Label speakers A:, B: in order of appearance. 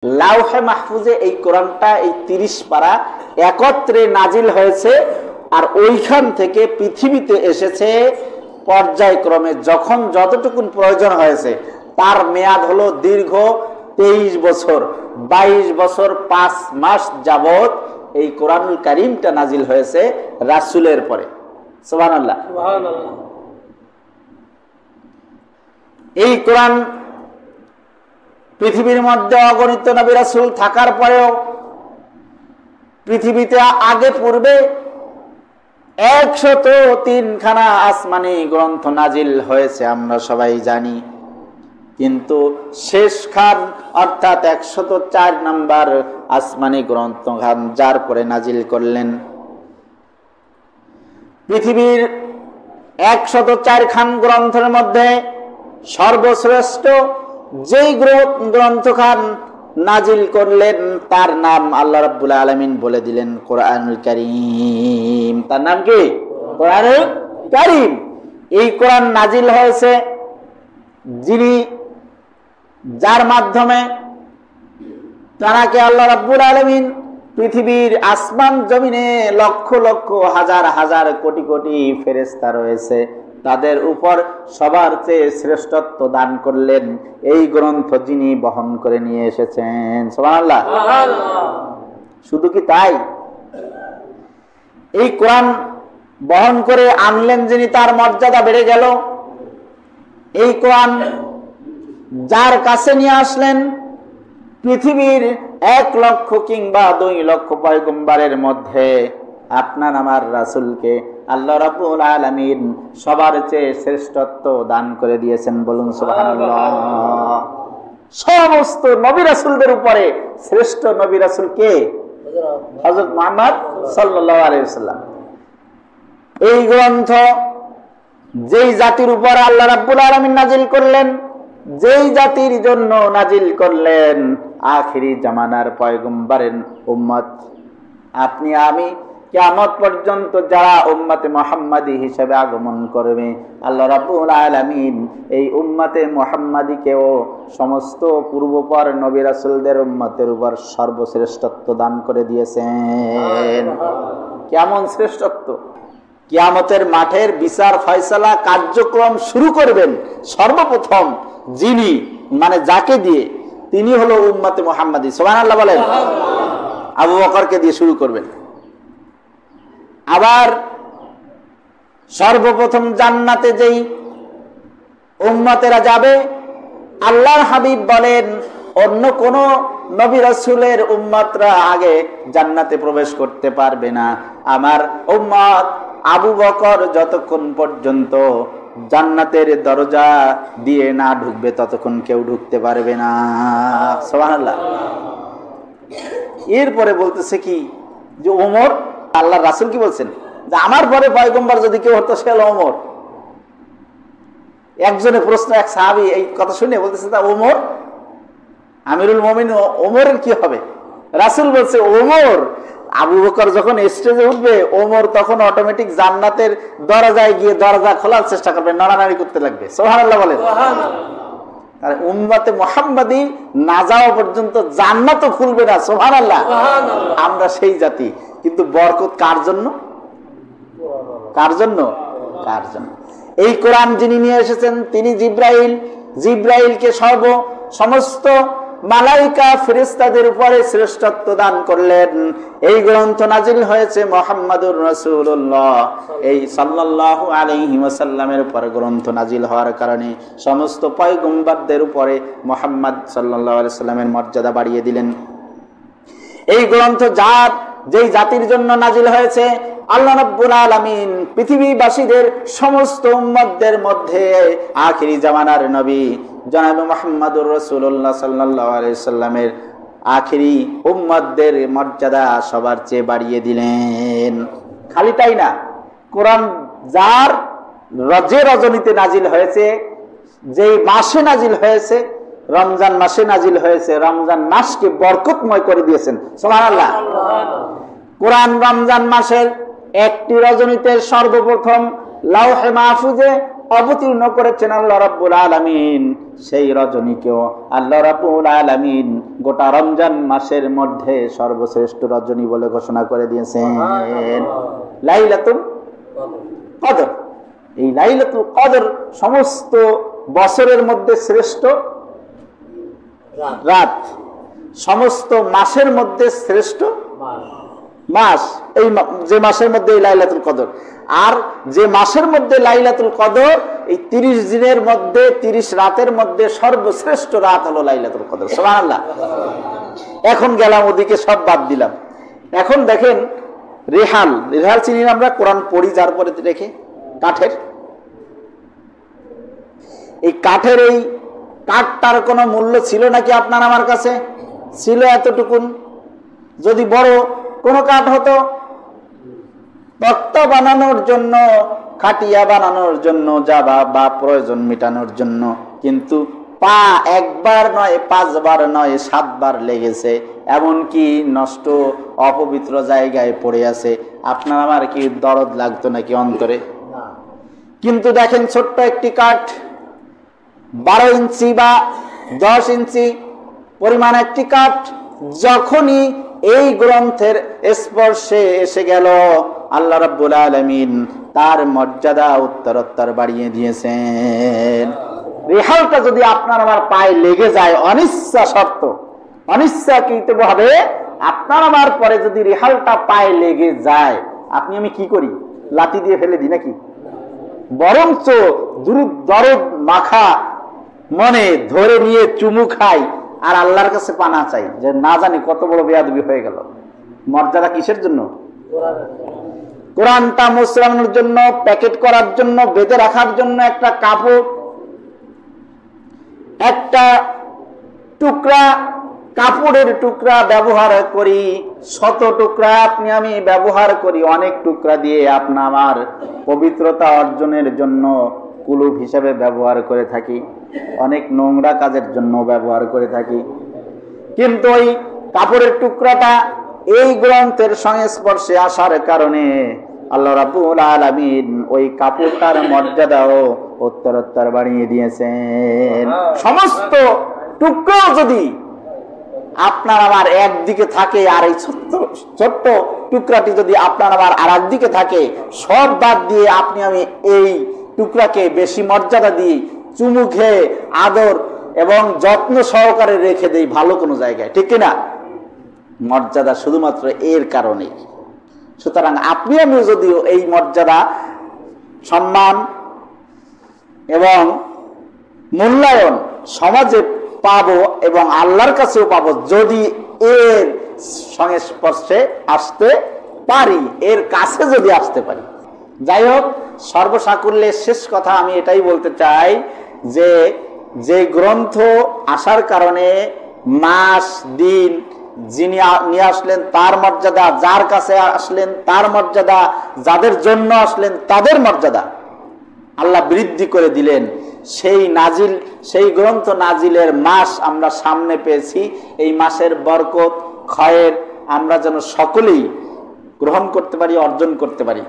A: লাউহে মাহফুজে এই কোরআনটা এই 30 পারা একত্রে নাজিল হয়েছে, আর ওইখান থেকে পৃথিবীতে এসেছে পর্যায়ক্রমে যখন যতটুকুন প্রয়োজন হয়েছে। তার মেয়াদ হলো দীর্ঘ 23 বছর, 22 বছর 5 মাস যাবত এই কোরআনুল কারীমটা নাজিল হয়েছে রাসূলের পরে। সুবহানাল্লাহ, সুবহানাল্লাহ। এই কোরআন পৃথিবীর মধ্যে অগণিত নবী রাসূল থাকার পরেও পৃথিবীতে আগে পূর্বে 103 খানা আসমানি গ্রন্থ নাজিল হয়েছে, আমরা সবাই জানি। কিন্তু শেষ খান অর্থাৎ 104 নম্বর আসমানি গ্রন্থ খান যার পরে নাজিল করলেন। পৃথিবীর 104 খান গ্রন্থের মধ্যে সর্বশ্রেষ্ঠ যেই গ্রন্থ খান নাজিল করলেন তার নাম আল্লাহ রাব্বুল আলামিন বলে দিলেন কোরআনুল কারীম। তার নাম কি? কোরআনুল কারীম। এই কোরআন নাজিল হয়েছে যার মাধ্যমে তারাকে আল্লাহ রাব্বুল আলামিন পৃথিবীর আসমান জমিনে লক্ষ লক্ষ হাজার হাজার কোটি কোটি ফেরেশতা রয়েছে, তাদের উপর সবার চেয়ে শ্রেষ্ঠত্ব দান করলেন এই গ্রন্থ যিনি বহন করে নিয়ে এসেছেন। সুবহানাল্লাহ। শুধু কি তাই, এই কোরআন বহন করে আনলেন যিনি তার মর্যাদা বেড়ে গেল। এই কোরআন যার কাছে নিয়ে আসলেন পৃথিবীর 1 লক্ষ কিংবা 2 লক্ষ পয়গম্বরের মধ্যে আপনার আমার রাসূলকে আল্লাহ রাব্বুল আলামিন সবার চেয়ে শ্রেষ্ঠত্ব দান করে দিয়েছেন। বলুন সুবহানাল্লাহ। সমস্ত নবী রাসূলদের উপরে শ্রেষ্ঠ নবী রাসূল কে? হযরত মুহাম্মদ সাল্লাল্লাহু আলাইহি ওয়াসাল্লাম। এই গ্রন্থ যেই জাতির উপর আল্লাহ রাব্বুল আলামিন নাজিল করলেন, যেই জাতির জন্য নাজিল করলেন, আখিরি জামানার পয়গম্বরের উম্মত আপনি আমি কিয়ামত পর্যন্ত যারা উম্মতে মুহাম্মাদি হিসেবে আগমন করবে, আল্লাহ রাব্বুল আলামিন এই উম্মতে মুহাম্মাদিকেও সমস্ত পূর্বপর নবী রাসূলদের উম্মতের উপর সর্বশ্রেষ্ঠত্ব দান করে দিয়েছেন। কেমন শ্রেষ্ঠত্ব! কিয়ামতের মাঠের বিচার ফয়সালা কার্যক্রম শুরু করবেন সর্বপ্রথম যিনি, মানে যাকে দিয়ে, তিনি হলো উম্মতে মুহাম্মাদি। সুবহানাল্লাহ বলেন। আবু বকরকে দিয়ে শুরু করবেন। আবার সর্বপ্রথম জান্নাতে যেই উম্মতেরা যাবে, আল্লাহর হাবিব বলেন অন্য কোন নবী রাসূলের উম্মতরা আগে জান্নাতে প্রবেশ করতে পারবে না। আমার উম্মত আবু বকর যতক্ষণ পর্যন্ত জান্নাতের দরজা দিয়ে না ঢুকবে ততক্ষণ কেউ ঢুকতে পারবে না। সুবহানাল্লাহ। এরপরে বলতেছে কি যে ওমর, আল্লাহর রাসূল কি বলছেন যে আমার পরে পয়গম্বর যদি কেউ হতো সে হলো ওমর। একজনের প্রশ্ন, এক সাহাবী এই কথা শুনে বলতেছে তা ওমর আমিরুল মুমিনিন, ওমরের কি হবে? রাসূল বলছে ওমর, আবু বকর যখন স্টেজে উঠবে ওমর তখন অটোমেটিক জান্নাতের দরজায় গিয়ে দরজা খোলার চেষ্টা করবে, নড়ানড়ি করতে লাগবে। সুবহানাল্লাহ বলেন। আর উম্মতে মুহাম্মাদি না যাওয়া পর্যন্ত জান্নাতও খুলবে না। সুবহানাল্লাহ। আমরা সেই জাতি, কিন্তু বরকত কার জন্য? কার জন্য? কার জন্য? এই কোরআন যিনি নিয়ে এসেছেন তিনি জিব্রাইল, জিব্রাইলকে সমস্ত মালাইকা ফেরেশতাদের উপরে শ্রেষ্ঠত্ব দান করলেন। এই গ্রন্থ নাজিল হয়েছে মুহাম্মাদুর রাসূলুল্লাহ এই সাল্লাল্লাহু আলাইহি ওয়াসাল্লামের উপর গ্রন্থ নাজিল হওয়ার কারণে সমস্ত পয়গম্বরদের উপরে মুহাম্মদ সাল্লাল্লাহু আলাইহি ওয়াসাল্লামের মর্যাদা বাড়িয়ে দিলেন। এই গ্রন্থ যেই জাতির জন্য নাজিল হয়েছে, আল্লাহ রাব্বুল আলামিন পৃথিবীবাসীদের সমস্ত উম্মতদের মধ্যে আখিরি জামানার নবী জনাব মুহাম্মদুর রাসূলুল্লাহ সাল্লাল্লাহু আলাইহি সাল্লামের আখিরি উম্মতদের মর্যাদা সবার চেয়ে বাড়িয়ে দিলেন। খালি তাই না, কোরআন যার রজনীতে নাজিল হয়েছে, যেই মাসে নাজিল হয়েছে, রমজান মাসে নাজিল হয়েছে, রমজান মাসকে বরকতময় করে দিয়েছেন। সুবহানাল্লাহ। কোরআন রমজান মাসের একটি রজনীতে সর্বপ্রথম লাউহে মাহফুজে অবতীর্ণ করেছেন আল্লাহ রাব্বুল আলামিন। সেই রজনীকেও আল্লাহ রাব্বুল আলামিন গোটা রমজান মাসের মধ্যে সর্বশ্রেষ্ঠ রজনী বলে ঘোষণা করে দিয়েছেন লাইলাতুল কদর। এই লাইলাতুল কদর সমস্ত বছরের মধ্যে শ্রেষ্ঠ রাত, সমস্ত মাসের মধ্যে শ্রেষ্ঠ মাস। এই যে মাসের মধ্যে এই লাইলাতুল কদর, আর যে মাসের মধ্যে লাইলাতুল কদর, এই 30 দিনের মধ্যে 30 রাতের মধ্যে সর্বশ্রেষ্ঠ রাত হলো লাইলাতুল কদর। সুবহানাল্লাহ। এখন গেলাম ওদিকে, সব বাদ দিলাম। এখন দেখেন রেহাল, রেহাল চিনি আমরা, কোরআন পড়ি যার পরে রেখে, কাঠের। এই কাঠের এই কাঠটার কোনো মূল্য ছিল নাকি আপনার আমার কাছে? ছিল এতটুকুন। যদি বড় কোনো কাঠ হতো, তক্তা বানানোর জন্য, খাটিয়া বানানোর জন্য, যাবা বা প্রয়োজন মেটানোর জন্য, কিন্তু পা একবার নয়, 5 বার নয়, 7 বার লেগেছে, এমনকি নষ্ট অপবিত্র জায়গায় পড়ে আছে। আপনার আমার কি দরদ লাগতো নাকি অন্তরে? কিন্তু দেখেন ছোট্ট একটি কাঠ, 12 ইঞ্চি বা 10 ইঞ্চি পরিমাণ একটি কাঠ, যখনই এই গ্রন্থের স্পর্শে এসে গেল, আল্লাহ রাব্বুল আলামিন তার মর্যাদা উত্তরোত্তর বাড়িয়ে দিয়েছেন। রেহালটা যদি আপনার আমার পায়ে লেগে যায়, অনিচ্ছা শর্ত, অনিচ্ছাকৃতভাবে আপনার আমার পরে যদি রেহালটা পায়ে লেগে যায়, আপনি আমি কি করি? লাঠি দিয়ে ফেলে দিই নাকি? বরঞ্চ দরদ মাখা মনে ধরে নিয়ে চুমু খাই আর আল্লাহর কাছে পানা চাই, যে না জানি কত বড় বেয়াদবি হয়ে গেল। মর্যাদা কিসের জন্য? কোরআনটা মুসলামের জন্য, প্যাকেট করার জন্য, বেঁধে রাখার জন্য একটা কাপড়, একটা টুকরা কাপড়ের টুকরা ব্যবহার করি, 100 টুকরা আপনি আমি ব্যবহার করি, অনেক টুকরা দিয়ে আপনা আমার পবিত্রতা অর্জনের জন্য কুলুপ হিসেবে ব্যবহার করে থাকি, অনেক নোংরা কাজের জন্য ব্যবহার করে থাকি। কিন্তু ওই কাপড়ের টুকরাটা এই গ্রন্থের সংস্পর্শে আসার কারণে আল্লাহ রাব্বুল আলামিন ওই কাপড়টার মর্যাদাও উত্তরোত্তর বাড়িয়ে দিয়েছেন। সমস্ত টুকরো যদি আপনার আমার একদিকে থাকে, আর এই ছোট্ট টুকরাটি যদি আপনার আমার আর একদিকে থাকে, সব বাদ দিয়ে আপনি আমি এই টুকরাকে বেশি মর্যাদা দিই, চুমু খেয়ে আদর এবং যত্ন সহকারে রেখে দেই ভালো কোনো জায়গায়, ঠিক কিনা? মর্যাদা শুধুমাত্র এর কারণে। সুতরাং আপনি আমি যদিও এই মর্যাদা, সম্মান এবং মূল্যায়ন সমাজে পাবো এবং আল্লাহর কাছেও পাবো, যদি এর সংস্পর্শে আসতে পারি, এর কাছে যদি আসতে পারি। যাই হোক, সর্বসাকুল্যে শেষ কথা আমি এটাই বলতে চাই যে যে গ্রন্থ আসার কারণে মাস দিন যিনি নিয়ে আসলেন তার মর্যাদা, যার কাছে আসলেন তার মর্যাদা, যাদের জন্য আসলেন তাদের মর্যাদা আল্লাহ বৃদ্ধি করে দিলেন। সেই গ্রন্থ নাজিলের মাস আমরা সামনে পেয়েছি। এই মাসের বরকত, খয়ের আমরা যেন সকলেই গ্রহণ করতে পারি, অর্জন করতে পারি।